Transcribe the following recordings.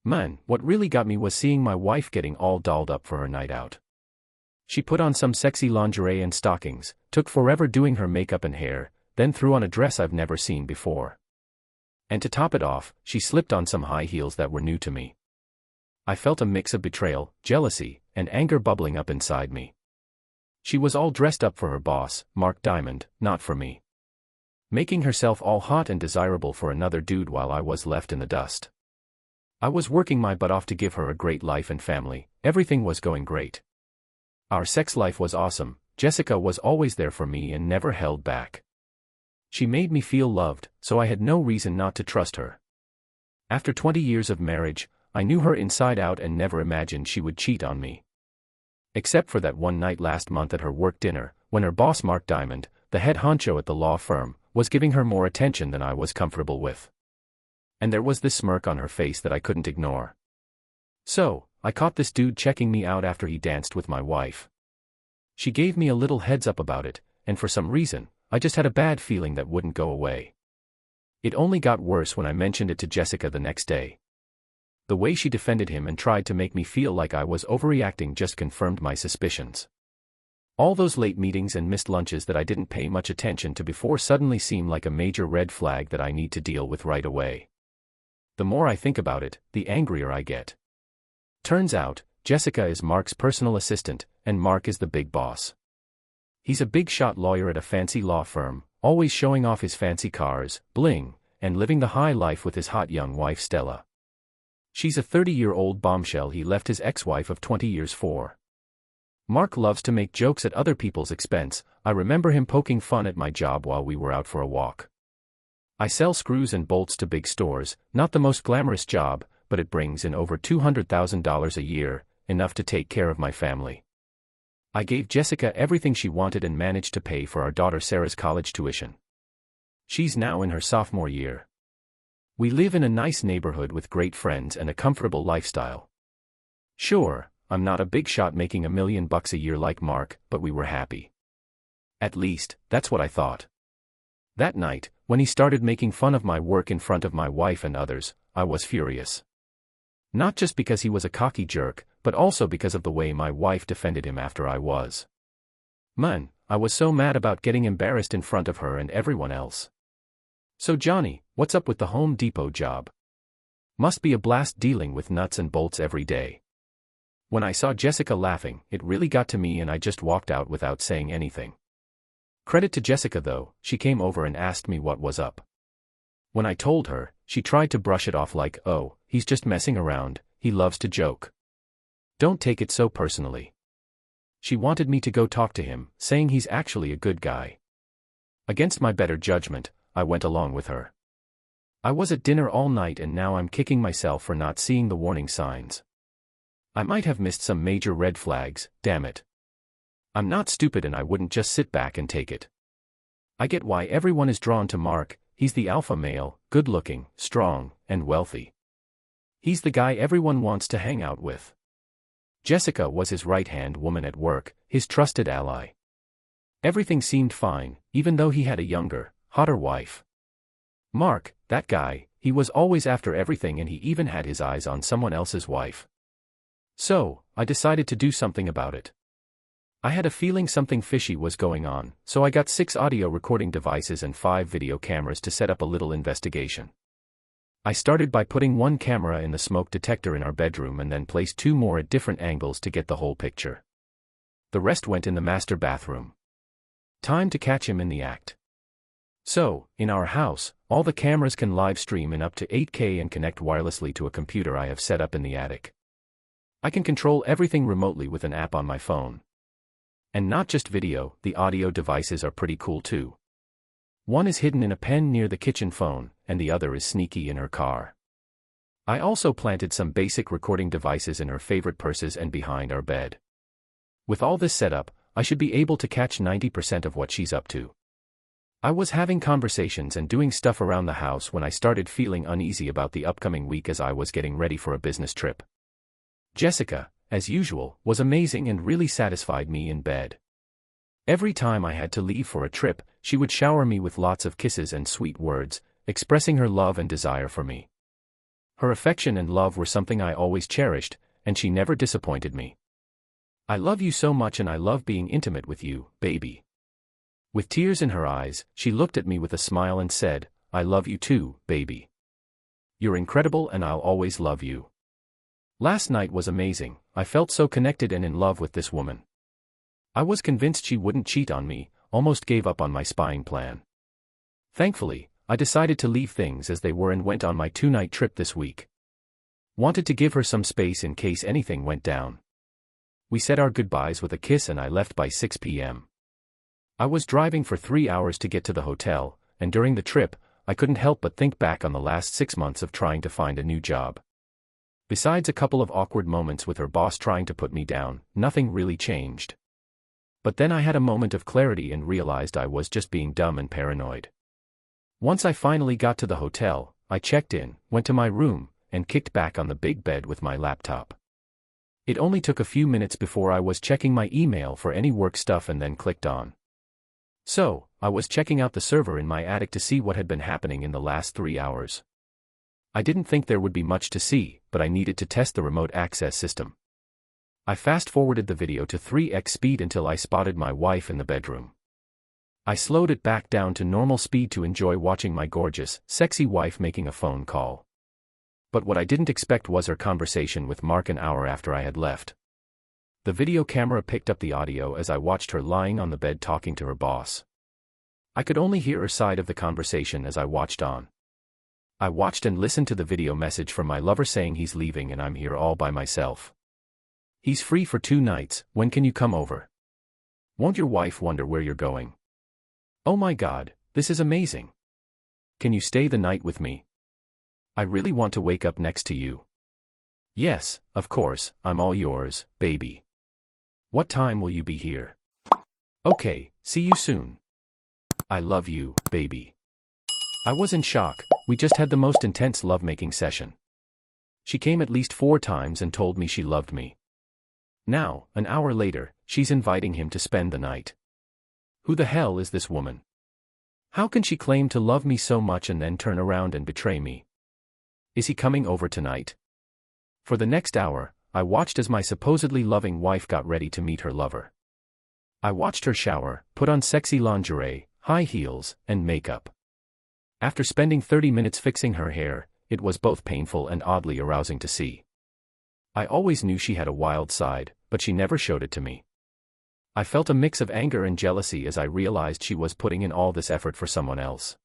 Man, what really got me was seeing my wife getting all dolled up for her night out. She put on some sexy lingerie and stockings, took forever doing her makeup and hair, then threw on a dress I've never seen before. And to top it off, she slipped on some high heels that were new to me. I felt a mix of betrayal, jealousy, and anger bubbling up inside me. She was all dressed up for her boss, Mark Diamond, not for me. Making herself all hot and desirable for another dude while I was left in the dust. I was working my butt off to give her a great life and family. Everything was going great. Our sex life was awesome. Jessica was always there for me and never held back. She made me feel loved, so I had no reason not to trust her. After 20 years of marriage, I knew her inside out and never imagined she would cheat on me. Except for that one night last month at her work dinner, when her boss Mark Diamond, the head honcho at the law firm, was giving her more attention than I was comfortable with. And there was this smirk on her face that I couldn't ignore. So, I caught this dude checking me out after he danced with my wife. She gave me a little heads up about it, and for some reason, I just had a bad feeling that wouldn't go away. It only got worse when I mentioned it to Jessica the next day. The way she defended him and tried to make me feel like I was overreacting just confirmed my suspicions. All those late meetings and missed lunches that I didn't pay much attention to before suddenly seem like a major red flag that I need to deal with right away. The more I think about it, the angrier I get. Turns out, Jessica is Mark's personal assistant, and Mark is the big boss. He's a big-shot lawyer at a fancy law firm, always showing off his fancy cars, bling, and living the high life with his hot young wife Stella. She's a 30-year-old bombshell he left his ex-wife of 20 years for. Mark loves to make jokes at other people's expense. I remember him poking fun at my job while we were out for a walk. I sell screws and bolts to big stores, not the most glamorous job, but it brings in over $200,000 a year, enough to take care of my family. I gave Jessica everything she wanted and managed to pay for our daughter Sarah's college tuition. She's now in her sophomore year. We live in a nice neighborhood with great friends and a comfortable lifestyle. Sure, I'm not a big shot making $1 million a year like Mark, but we were happy. At least, that's what I thought. That night, when he started making fun of my work in front of my wife and others, I was furious. Not just because he was a cocky jerk, but also because of the way my wife defended him after I was. Man, I was so mad about getting embarrassed in front of her and everyone else. So Johnny, what's up with the Home Depot job? Must be a blast dealing with nuts and bolts every day. When I saw Jessica laughing, it really got to me and I just walked out without saying anything. Credit to Jessica though, she came over and asked me what was up. When I told her, she tried to brush it off like, oh, he's just messing around, he loves to joke. Don't take it so personally. She wanted me to go talk to him, saying he's actually a good guy. Against my better judgment, I went along with her. I was at dinner all night and now I'm kicking myself for not seeing the warning signs. I might have missed some major red flags, damn it. I'm not stupid and I wouldn't just sit back and take it. I get why everyone is drawn to Mark. He's the alpha male, good-looking, strong, and wealthy. He's the guy everyone wants to hang out with. Jessica was his right-hand woman at work, his trusted ally. Everything seemed fine, even though he had a younger, hotter wife. Mark, that guy, he was always after everything and he even had his eyes on someone else's wife. So, I decided to do something about it. I had a feeling something fishy was going on, so I got 6 audio recording devices and 5 video cameras to set up a little investigation. I started by putting one camera in the smoke detector in our bedroom and then placed 2 more at different angles to get the whole picture. The rest went in the master bathroom. Time to catch him in the act. So, in our house, all the cameras can live stream in up to 8K and connect wirelessly to a computer I have set up in the attic. I can control everything remotely with an app on my phone. And not just video, the audio devices are pretty cool too. One is hidden in a pen near the kitchen phone, and the other is sneaky in her car. I also planted some basic recording devices in her favorite purses and behind our bed. With all this set up, I should be able to catch 90% of what she's up to. I was having conversations and doing stuff around the house when I started feeling uneasy about the upcoming week as I was getting ready for a business trip. Jessica, as usual, was amazing and really satisfied me in bed. Every time I had to leave for a trip, she would shower me with lots of kisses and sweet words, expressing her love and desire for me. Her affection and love were something I always cherished, and she never disappointed me. I love you so much and I love being intimate with you, baby. With tears in her eyes, she looked at me with a smile and said, I love you too, baby. You're incredible and I'll always love you. Last night was amazing. I felt so connected and in love with this woman. I was convinced she wouldn't cheat on me, almost gave up on my spying plan. Thankfully, I decided to leave things as they were and went on my 2-night trip this week. Wanted to give her some space in case anything went down. We said our goodbyes with a kiss and I left by 6 p.m. I was driving for 3 hours to get to the hotel, and during the trip, I couldn't help but think back on the last 6 months of trying to find a new job. Besides a couple of awkward moments with her boss trying to put me down, nothing really changed. But then I had a moment of clarity and realized I was just being dumb and paranoid. Once I finally got to the hotel, I checked in, went to my room, and kicked back on the big bed with my laptop. It only took a few minutes before I was checking my email for any work stuff and then clicked on. So, I was checking out the server in my attic to see what had been happening in the last 3 hours. I didn't think there would be much to see, but I needed to test the remote access system. I fast-forwarded the video to 3x speed until I spotted my wife in the bedroom. I slowed it back down to normal speed to enjoy watching my gorgeous, sexy wife making a phone call. But what I didn't expect was her conversation with Mark an hour after I had left. The video camera picked up the audio as I watched her lying on the bed talking to her boss. I could only hear her side of the conversation as I watched on. I watched and listened to the video message from my lover saying he's leaving and I'm here all by myself. He's free for 2 nights, when can you come over? Won't your wife wonder where you're going? Oh my God, this is amazing. Can you stay the night with me? I really want to wake up next to you. Yes, of course, I'm all yours, baby. What time will you be here? Okay, see you soon. I love you, baby. I was in shock. We just had the most intense lovemaking session. She came at least 4 times and told me she loved me. Now, an hour later, she's inviting him to spend the night. Who the hell is this woman? How can she claim to love me so much and then turn around and betray me? Is he coming over tonight? For the next hour, I watched as my supposedly loving wife got ready to meet her lover. I watched her shower, put on sexy lingerie, high heels, and makeup. After spending 30 minutes fixing her hair, it was both painful and oddly arousing to see. I always knew she had a wild side, but she never showed it to me. I felt a mix of anger and jealousy as I realized she was putting in all this effort for someone else.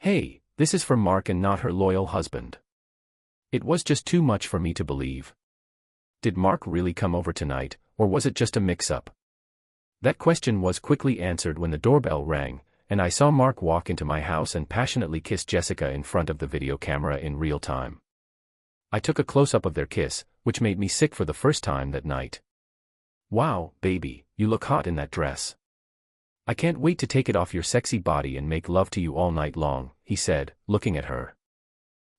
Hey, this is for Mark and not her loyal husband. It was just too much for me to believe. Did Mark really come over tonight, or was it just a mix-up? That question was quickly answered when the doorbell rang, and I saw Mark walk into my house and passionately kiss Jessica in front of the video camera in real time. I took a close-up of their kiss, which made me sick for the first time that night. Wow, baby, you look hot in that dress. I can't wait to take it off your sexy body and make love to you all night long, he said, looking at her.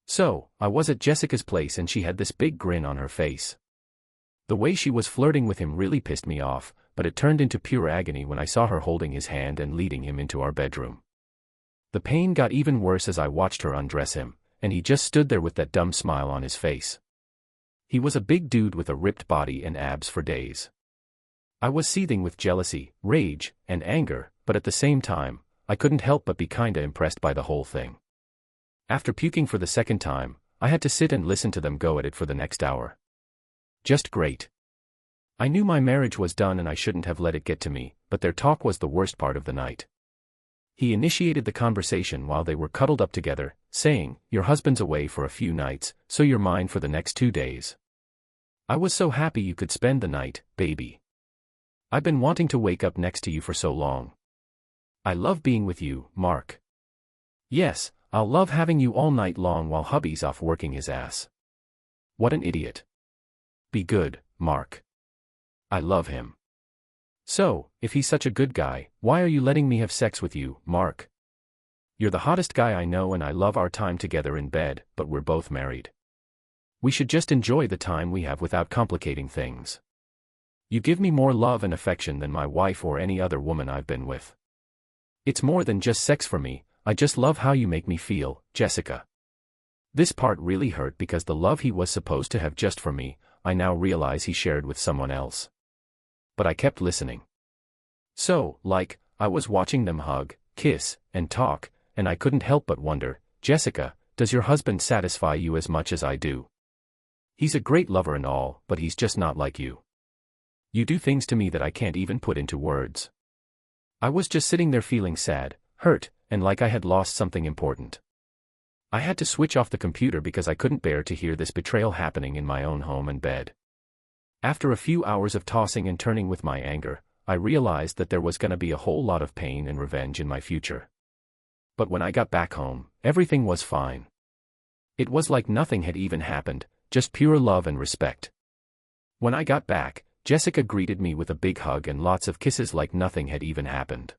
So, I was at Jessica's place and she had this big grin on her face. The way she was flirting with him really pissed me off, but it turned into pure agony when I saw her holding his hand and leading him into our bedroom. The pain got even worse as I watched her undress him, and he just stood there with that dumb smile on his face. He was a big dude with a ripped body and abs for days. I was seething with jealousy, rage, and anger, but at the same time, I couldn't help but be kinda impressed by the whole thing. After puking for the second time, I had to sit and listen to them go at it for the next hour. Just great. I knew my marriage was done and I shouldn't have let it get to me, but their talk was the worst part of the night. He initiated the conversation while they were cuddled up together, saying, "Your husband's away for a few nights, so you're mine for the next 2 days. I was so happy you could spend the night, baby. I've been wanting to wake up next to you for so long. I love being with you, Mark. Yes, I'll love having you all night long while hubby's off working his ass. What an idiot. Be good, Mark. I love him. So, if he's such a good guy, why are you letting me have sex with you, Mark? You're the hottest guy I know and I love our time together in bed, but we're both married. We should just enjoy the time we have without complicating things. You give me more love and affection than my wife or any other woman I've been with. It's more than just sex for me, I just love how you make me feel, Jessica. This part really hurt because the love he was supposed to have just for me, I now realize he shared with someone else. But I kept listening. So, I was watching them hug, kiss, and talk, and I couldn't help but wonder, Jessica, does your husband satisfy you as much as I do? He's a great lover and all, but he's just not like you. You do things to me that I can't even put into words. I was just sitting there feeling sad, hurt, and like I had lost something important. I had to switch off the computer because I couldn't bear to hear this betrayal happening in my own home and bed. After a few hours of tossing and turning with my anger, I realized that there was gonna be a whole lot of pain and revenge in my future. But when I got back home, everything was fine. It was like nothing had even happened, just pure love and respect. When I got back, Jessica greeted me with a big hug and lots of kisses like nothing had even happened.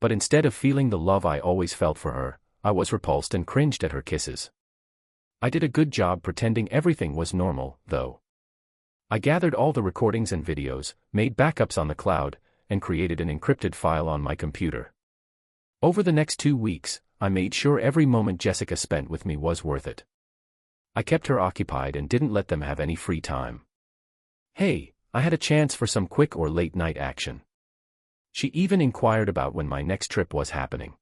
But instead of feeling the love I always felt for her, I was repulsed and cringed at her kisses. I did a good job pretending everything was normal, though. I gathered all the recordings and videos, made backups on the cloud, and created an encrypted file on my computer. Over the next 2 weeks, I made sure every moment Jessica spent with me was worth it. I kept her occupied and didn't let them have any free time. Hey, I had a chance for some quick or late night action. She even inquired about when my next trip was happening.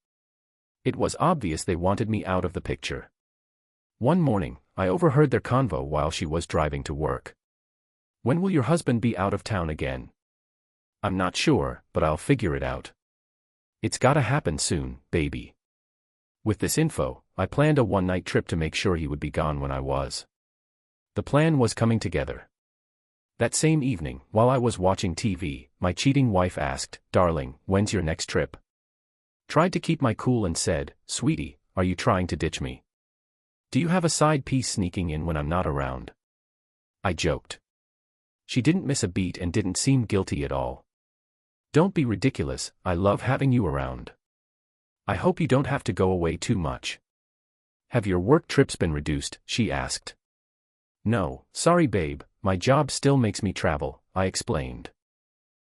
It was obvious they wanted me out of the picture. One morning, I overheard their convo while she was driving to work. When will your husband be out of town again? I'm not sure, but I'll figure it out. It's gotta happen soon, baby. With this info, I planned a one-night trip to make sure he would be gone when I was. The plan was coming together. That same evening, while I was watching TV, my cheating wife asked, "Darling, when's your next trip?" Tried to keep my cool and said, "Sweetie, are you trying to ditch me? Do you have a side piece sneaking in when I'm not around?" I joked. She didn't miss a beat and didn't seem guilty at all. "Don't be ridiculous, I love having you around. I hope you don't have to go away too much." "Have your work trips been reduced?" she asked. "No, sorry babe, my job still makes me travel," I explained.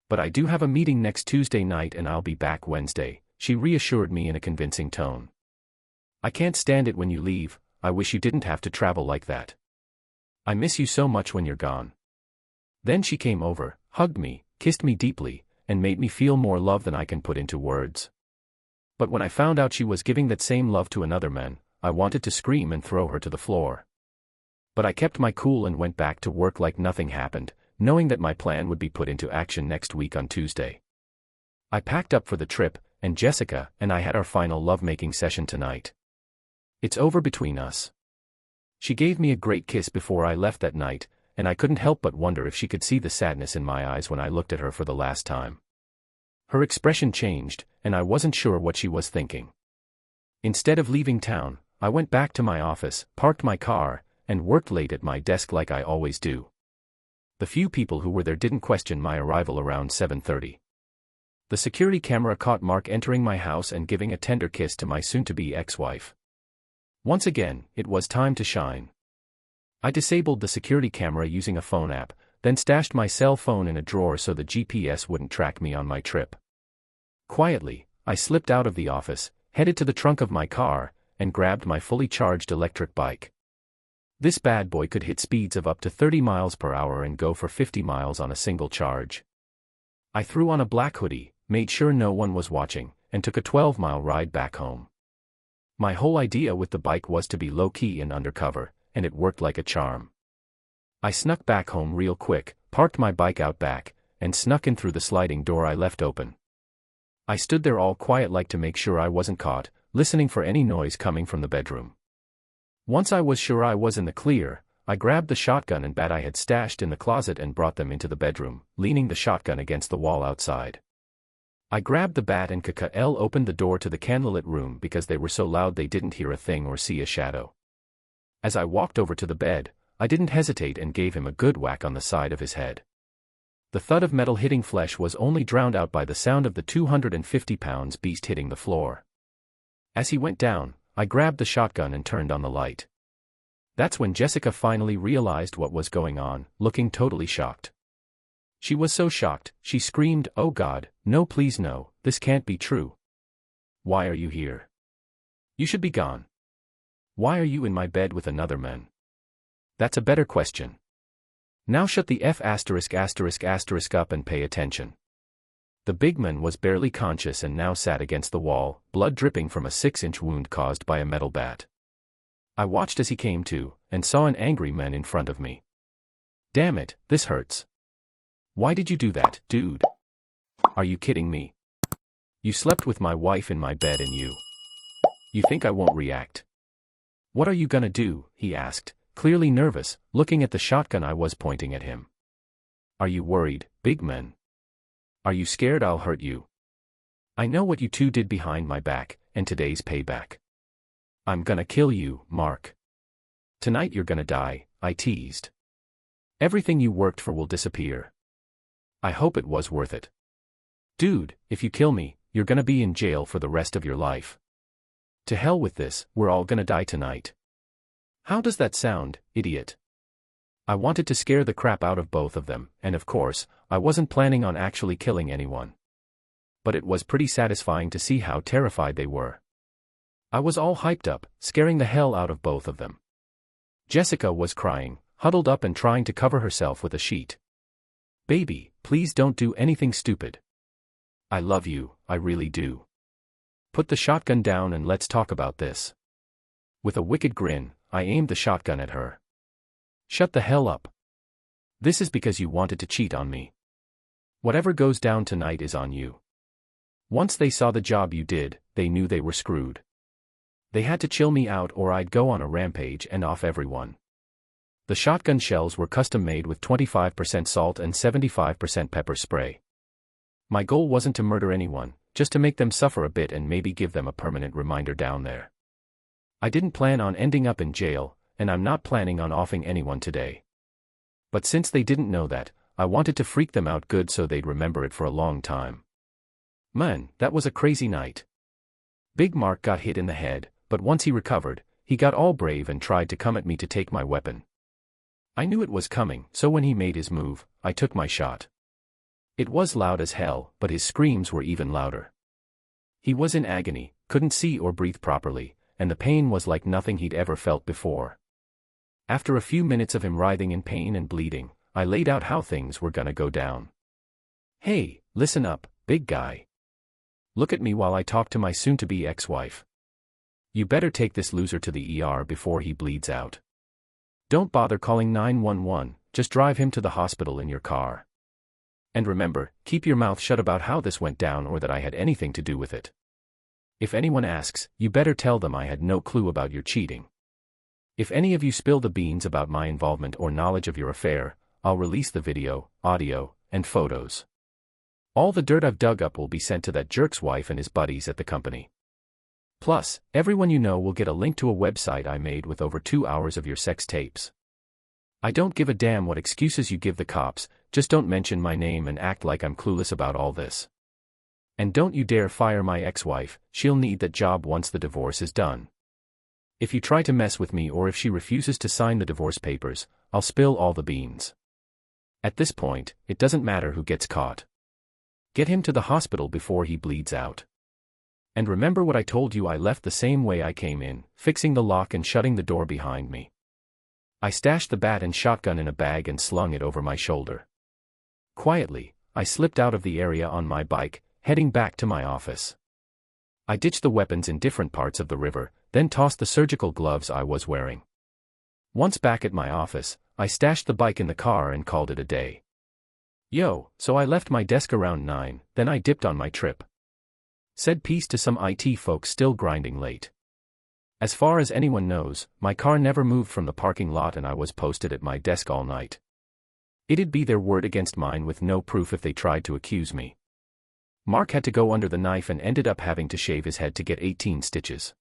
"But I do have a meeting next Tuesday night and I'll be back Wednesday," she reassured me in a convincing tone. "I can't stand it when you leave, I wish you didn't have to travel like that. I miss you so much when you're gone." Then she came over, hugged me, kissed me deeply, and made me feel more love than I can put into words. But when I found out she was giving that same love to another man, I wanted to scream and throw her to the floor. But I kept my cool and went back to work like nothing happened, knowing that my plan would be put into action next week on Tuesday. I packed up for the trip, and Jessica and I had our final lovemaking session tonight. It's over between us. She gave me a great kiss before I left that night, and I couldn't help but wonder if she could see the sadness in my eyes when I looked at her for the last time. Her expression changed, and I wasn't sure what she was thinking. Instead of leaving town, I went back to my office, parked my car, and worked late at my desk like I always do. The few people who were there didn't question my arrival around 7:30. The security camera caught Mark entering my house and giving a tender kiss to my soon-to-be ex-wife. Once again, it was time to shine. I disabled the security camera using a phone app, then stashed my cell phone in a drawer so the GPS wouldn't track me on my trip. Quietly, I slipped out of the office, headed to the trunk of my car, and grabbed my fully charged electric bike. This bad boy could hit speeds of up to 30 miles per hour and go for 50 miles on a single charge. I threw on a black hoodie, made sure no one was watching, and took a 12-mile ride back home. My whole idea with the bike was to be low-key and undercover, and it worked like a charm. I snuck back home real quick, parked my bike out back, and snuck in through the sliding door I left open. I stood there all quiet like to make sure I wasn't caught, listening for any noise coming from the bedroom. Once I was sure I was in the clear, I grabbed the shotgun and bat I had stashed in the closet and brought them into the bedroom, leaning the shotgun against the wall outside. I grabbed the bat and opened the door to the candlelit room because they were so loud they didn't hear a thing or see a shadow. As I walked over to the bed, I didn't hesitate and gave him a good whack on the side of his head. The thud of metal hitting flesh was only drowned out by the sound of the 250-pound beast hitting the floor. As he went down, I grabbed the shotgun and turned on the light. That's when Jessica finally realized what was going on, looking totally shocked. She was so shocked, she screamed, "Oh God, no, please no, this can't be true. Why are you here? You should be gone." Why are you in my bed with another man? That's a better question. Now shut the F*** up and pay attention. The big man was barely conscious and now sat against the wall, blood dripping from a 6-inch wound caused by a metal bat. I watched as he came to, and saw an angry man in front of me. Damn it, this hurts. Why did you do that, dude? Are you kidding me? You slept with my wife in my bed and you think I won't react? What are you gonna do? He asked, clearly nervous, looking at the shotgun I was pointing at him. Are you worried, big man? Are you scared I'll hurt you? I know what you two did behind my back, and today's payback. I'm gonna kill you, Mark. Tonight you're gonna die, I teased. Everything you worked for will disappear. I hope it was worth it. Dude, if you kill me, you're gonna be in jail for the rest of your life. To hell with this, we're all gonna die tonight. How does that sound, idiot? I wanted to scare the crap out of both of them, and of course, I wasn't planning on actually killing anyone. But it was pretty satisfying to see how terrified they were. I was all hyped up, scaring the hell out of both of them. Jessica was crying, huddled up and trying to cover herself with a sheet. Baby, please don't do anything stupid. I love you, I really do. Put the shotgun down and let's talk about this. With a wicked grin, I aimed the shotgun at her. Shut the hell up. This is because you wanted to cheat on me. Whatever goes down tonight is on you. Once they saw the job you did, they knew they were screwed. They had to chill me out or I'd go on a rampage and off everyone. The shotgun shells were custom made with 25% salt and 75% pepper spray. My goal wasn't to murder anyone, just to make them suffer a bit and maybe give them a permanent reminder down there. I didn't plan on ending up in jail, and I'm not planning on offing anyone today. But since they didn't know that, I wanted to freak them out good so they'd remember it for a long time. Man, that was a crazy night. Big Mark got hit in the head, but once he recovered, he got all brave and tried to come at me to take my weapon. I knew it was coming, so when he made his move, I took my shot. It was loud as hell, but his screams were even louder. He was in agony, couldn't see or breathe properly, and the pain was like nothing he'd ever felt before. After a few minutes of him writhing in pain and bleeding, I laid out how things were gonna go down. Hey, listen up, big guy. Look at me while I talk to my soon-to-be ex-wife. You better take this loser to the ER before he bleeds out. Don't bother calling 911, just drive him to the hospital in your car. And remember, keep your mouth shut about how this went down or that I had anything to do with it. If anyone asks, you better tell them I had no clue about your cheating. If any of you spill the beans about my involvement or knowledge of your affair, I'll release the video, audio, and photos. All the dirt I've dug up will be sent to that jerk's wife and his buddies at the company. Plus, everyone you know will get a link to a website I made with over 2 hours of your sex tapes. I don't give a damn what excuses you give the cops, just don't mention my name and act like I'm clueless about all this. And don't you dare fire my ex-wife, she'll need that job once the divorce is done. If you try to mess with me or if she refuses to sign the divorce papers, I'll spill all the beans. At this point, it doesn't matter who gets caught. Get him to the hospital before he bleeds out. And remember what I told you, I left the same way I came in, fixing the lock and shutting the door behind me. I stashed the bat and shotgun in a bag and slung it over my shoulder. Quietly, I slipped out of the area on my bike, heading back to my office. I ditched the weapons in different parts of the river, then tossed the surgical gloves I was wearing. Once back at my office, I stashed the bike in the car and called it a day. So I left my desk around 9, then I dipped on my trip. Said peace to some IT folks still grinding late. As far as anyone knows, my car never moved from the parking lot and I was posted at my desk all night. It'd be their word against mine with no proof if they tried to accuse me. Mark had to go under the knife and ended up having to shave his head to get 18 stitches.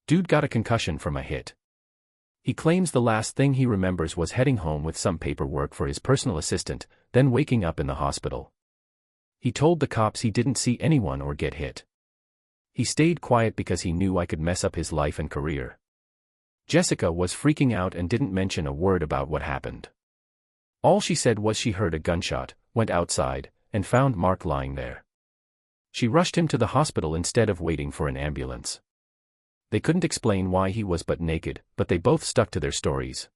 Dude got a concussion from a hit. He claims the last thing he remembers was heading home with some paperwork for his personal assistant, then waking up in the hospital. He told the cops he didn't see anyone or get hit. He stayed quiet because he knew I could mess up his life and career. Jessica was freaking out and didn't mention a word about what happened. All she said was she heard a gunshot, went outside, and found Mark lying there. She rushed him to the hospital instead of waiting for an ambulance. They couldn't explain why he was butt naked, but they both stuck to their stories.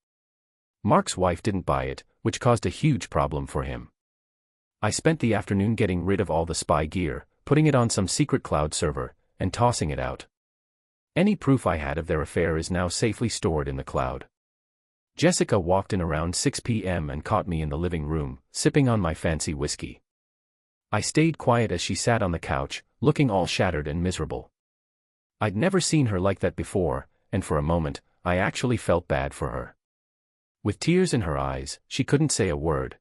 Mark's wife didn't buy it, which caused a huge problem for him. I spent the afternoon getting rid of all the spy gear, putting it on some secret cloud server, and tossing it out. Any proof I had of their affair is now safely stored in the cloud. Jessica walked in around 6 p.m. and caught me in the living room, sipping on my fancy whiskey. I stayed quiet as she sat on the couch, looking all shattered and miserable. I'd never seen her like that before, and for a moment, I actually felt bad for her. With tears in her eyes, she couldn't say a word.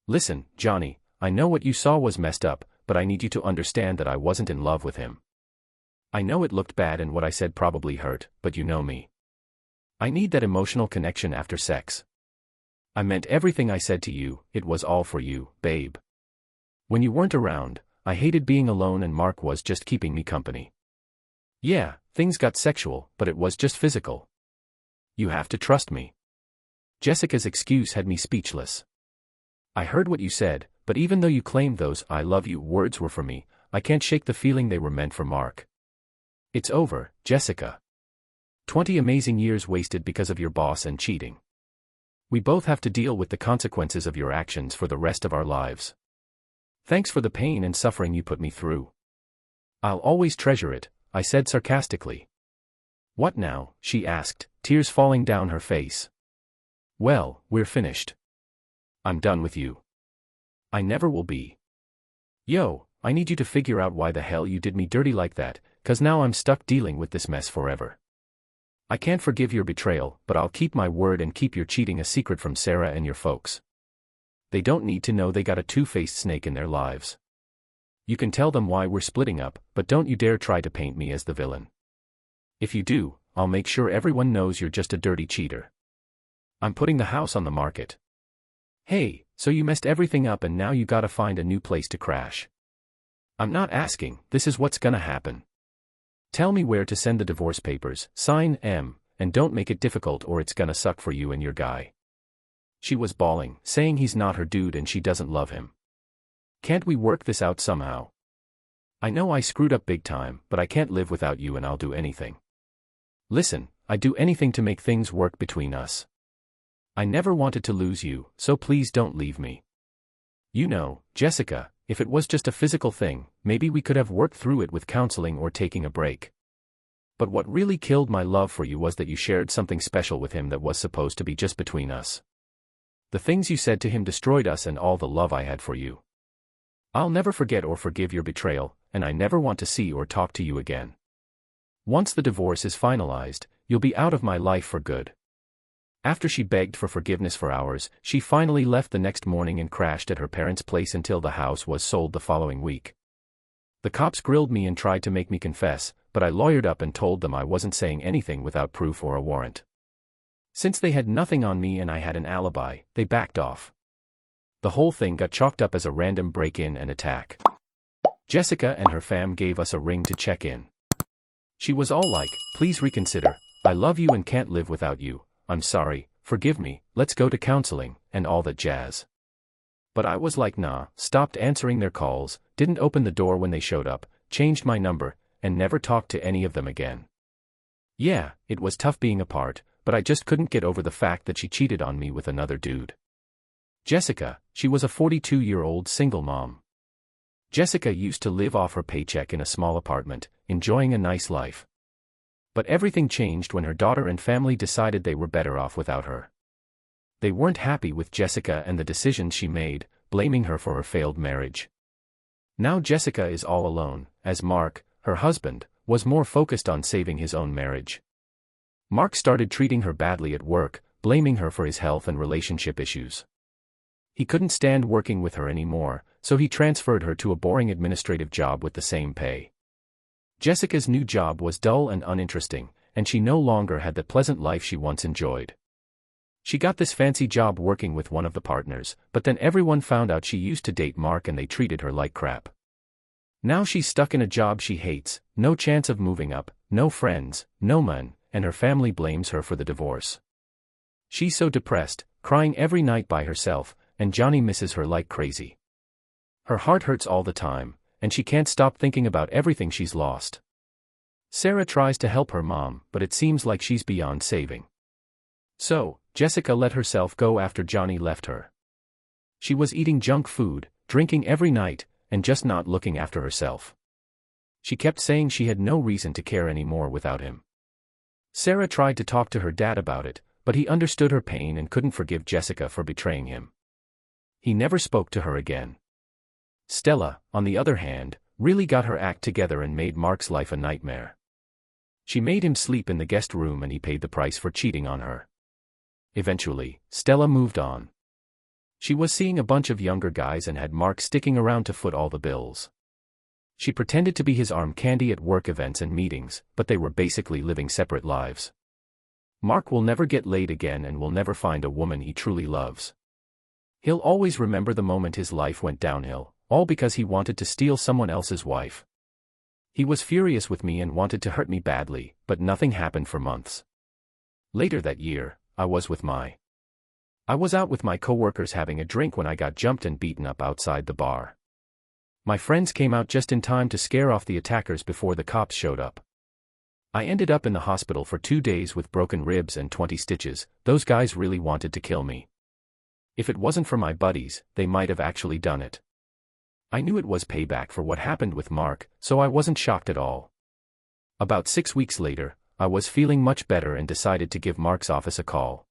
"Listen, Johnny, I know what you saw was messed up, but I need you to understand that I wasn't in love with him. I know it looked bad and what I said probably hurt, but you know me. I need that emotional connection after sex. I meant everything I said to you, it was all for you, babe. When you weren't around, I hated being alone and Mark was just keeping me company. Yeah, things got sexual, but it was just physical. You have to trust me." Jessica's excuse had me speechless. "I heard what you said, but even though you claimed those 'I love you' words were for me, I can't shake the feeling they were meant for Mark. It's over, Jessica. 20 amazing years wasted because of your boss and cheating. We both have to deal with the consequences of your actions for the rest of our lives. Thanks for the pain and suffering you put me through. I'll always treasure it," I said sarcastically. "What now?" she asked, tears falling down her face. "Well, we're finished. I'm done with you. I never will be. Yo, I need you to figure out why the hell you did me dirty like that, 'cause now I'm stuck dealing with this mess forever. I can't forgive your betrayal, but I'll keep my word and keep your cheating a secret from Sarah and your folks. They don't need to know they got a two-faced snake in their lives. You can tell them why we're splitting up, but don't you dare try to paint me as the villain. If you do, I'll make sure everyone knows you're just a dirty cheater. I'm putting the house on the market." "Hey, so you messed everything up and now you gotta find a new place to crash." "I'm not asking, this is what's gonna happen. Tell me where to send the divorce papers, sign M, and don't make it difficult or it's gonna suck for you and your guy." She was bawling, saying he's not her dude and she doesn't love him. "Can't we work this out somehow? I know I screwed up big time, but I can't live without you and I'll do anything. Listen, I'd do anything to make things work between us. I never wanted to lose you, so please don't leave me. You know, Jessica, if it was just a physical thing, maybe we could have worked through it with counseling or taking a break. But what really killed my love for you was that you shared something special with him that was supposed to be just between us. The things you said to him destroyed us and all the love I had for you. I'll never forget or forgive your betrayal, and I never want to see or talk to you again. Once the divorce is finalized, you'll be out of my life for good." After she begged for forgiveness for hours, she finally left the next morning and crashed at her parents' place until the house was sold the following week. The cops grilled me and tried to make me confess, but I lawyered up and told them I wasn't saying anything without proof or a warrant. Since they had nothing on me and I had an alibi, they backed off. The whole thing got chalked up as a random break-in and attack. Jessica and her fam gave us a ring to check in. She was all like, "Please reconsider, I love you and can't live without you, I'm sorry, forgive me, let's go to counseling," and all that jazz. But I was like nah, stopped answering their calls, didn't open the door when they showed up, changed my number, and never talked to any of them again. Yeah, it was tough being apart, but I just couldn't get over the fact that she cheated on me with another dude. Jessica, she was a 42-year-old single mom. Jessica used to live off her paycheck in a small apartment, enjoying a nice life. But everything changed when her daughter and family decided they were better off without her. They weren't happy with Jessica and the decisions she made, blaming her for her failed marriage. Now Jessica is all alone, as Mark, her husband, was more focused on saving his own marriage. Mark started treating her badly at work, blaming her for his health and relationship issues. He couldn't stand working with her anymore, so he transferred her to a boring administrative job with the same pay. Jessica's new job was dull and uninteresting, and she no longer had the pleasant life she once enjoyed. She got this fancy job working with one of the partners, but then everyone found out she used to date Mark and they treated her like crap. Now she's stuck in a job she hates, no chance of moving up, no friends, no man, and her family blames her for the divorce. She's so depressed, crying every night by herself, and Johnny misses her like crazy. Her heart hurts all the time, and she can't stop thinking about everything she's lost. Sarah tries to help her mom, but it seems like she's beyond saving. So, Jessica let herself go after Johnny left her. She was eating junk food, drinking every night, and just not looking after herself. She kept saying she had no reason to care anymore without him. Sarah tried to talk to her dad about it, but he understood her pain and couldn't forgive Jessica for betraying him. He never spoke to her again. Stella, on the other hand, really got her act together and made Mark's life a nightmare. She made him sleep in the guest room and he paid the price for cheating on her. Eventually, Stella moved on. She was seeing a bunch of younger guys and had Mark sticking around to foot all the bills. She pretended to be his arm candy at work events and meetings, but they were basically living separate lives. Mark will never get laid again and will never find a woman he truly loves. He'll always remember the moment his life went downhill, all because he wanted to steal someone else's wife. He was furious with me and wanted to hurt me badly, but nothing happened for months. Later that year, I was out with my coworkers having a drink when I got jumped and beaten up outside the bar. My friends came out just in time to scare off the attackers before the cops showed up. I ended up in the hospital for 2 days with broken ribs and 20 stitches. Those guys really wanted to kill me. If it wasn't for my buddies, they might have actually done it. I knew it was payback for what happened with Mark, so I wasn't shocked at all. About 6 weeks later, I was feeling much better and decided to give Mark's office a call.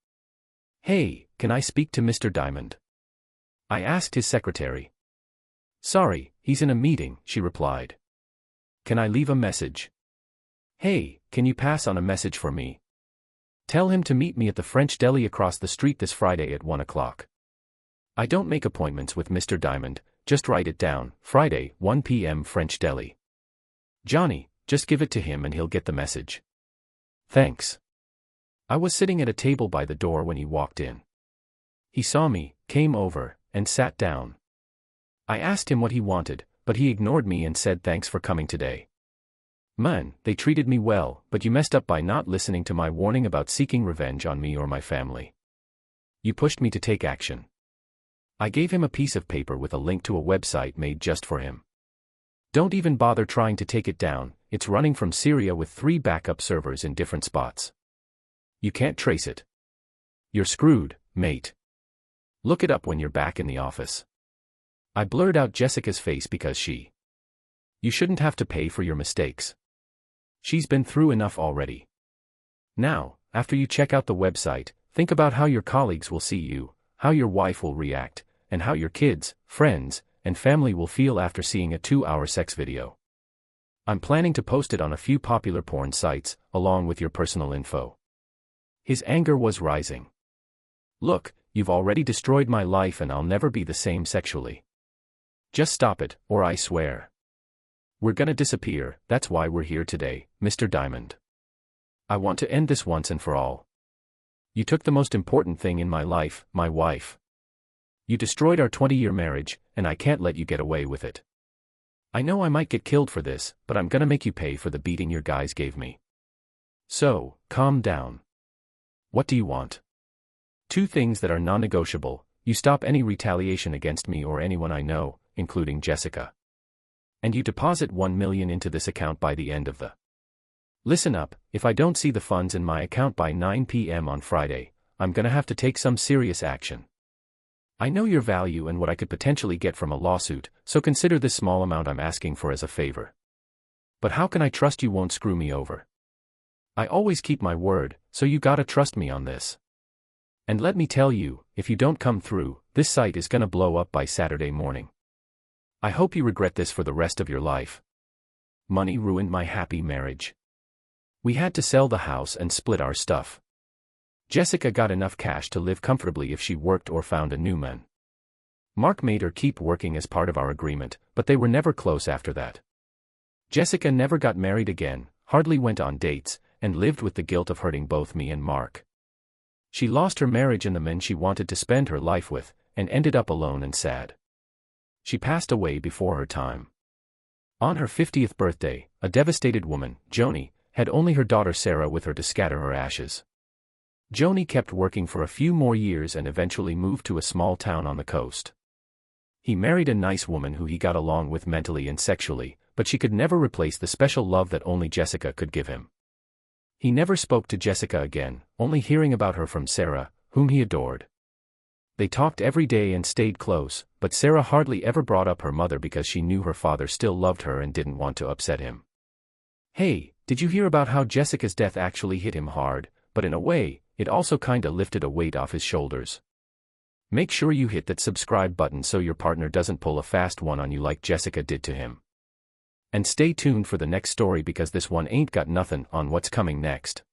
"Hey, can I speak to Mr. Diamond?" I asked his secretary. "Sorry, he's in a meeting," she replied. "Can I leave a message?" "Hey, can you pass on a message for me? Tell him to meet me at the French deli across the street this Friday at 1 o'clock. I don't make appointments with Mr. Diamond, just write it down, Friday, 1 p.m. French deli. Johnny, just give it to him and he'll get the message. Thanks." I was sitting at a table by the door when he walked in. He saw me, came over, and sat down. I asked him what he wanted, but he ignored me and said thanks for coming today. "Man, they treated me well, but you messed up by not listening to my warning about seeking revenge on me or my family. You pushed me to take action." I gave him a piece of paper with a link to a website made just for him. "Don't even bother trying to take it down, it's running from Syria with 3 backup servers in different spots. You can't trace it. You're screwed, mate. Look it up when you're back in the office." I blurred out Jessica's face because You shouldn't have to pay for your mistakes. She's been through enough already. Now, after you check out the website, think about how your colleagues will see you, how your wife will react, and how your kids, friends, and family will feel after seeing a 2-hour sex video. I'm planning to post it on a few popular porn sites, along with your personal info. His anger was rising. "Look, you've already destroyed my life and I'll never be the same sexually. Just stop it, or I swear. We're gonna disappear, that's why we're here today, Mr. Diamond. I want to end this once and for all. You took the most important thing in my life, my wife. You destroyed our 20-year marriage, and I can't let you get away with it. I know I might get killed for this, but I'm gonna make you pay for the beating your guys gave me. So, calm down. What do you want? 2 things that are non-negotiable: you stop any retaliation against me or anyone I know, including Jessica. And you deposit $1 million into this account by the end of the... Listen up, if I don't see the funds in my account by 9 p.m. on Friday, I'm gonna have to take some serious action. I know your value and what I could potentially get from a lawsuit, so consider this small amount I'm asking for as a favor. But how can I trust you won't screw me over? I always keep my word, so you gotta trust me on this. And let me tell you, if you don't come through, this site is gonna blow up by Saturday morning. I hope you regret this for the rest of your life. Money ruined my happy marriage. We had to sell the house and split our stuff. Jessica got enough cash to live comfortably if she worked or found a new man. Mark made her keep working as part of our agreement, but they were never close after that. Jessica never got married again, hardly went on dates, and lived with the guilt of hurting both me and Mark. She lost her marriage and the men she wanted to spend her life with, and ended up alone and sad. She passed away before her time. On her 50th birthday, a devastated woman, Joni, had only her daughter Sarah with her to scatter her ashes. Joni kept working for a few more years and eventually moved to a small town on the coast. He married a nice woman who he got along with mentally and sexually, but she could never replace the special love that only Jessica could give him. He never spoke to Jessica again, only hearing about her from Sarah, whom he adored. They talked every day and stayed close, but Sarah hardly ever brought up her mother because she knew her father still loved her and didn't want to upset him. Hey, did you hear about how Jessica's death actually hit him hard, but in a way, it also kinda lifted a weight off his shoulders? Make sure you hit that subscribe button so your partner doesn't pull a fast one on you like Jessica did to him. And stay tuned for the next story because this one ain't got nothing on what's coming next.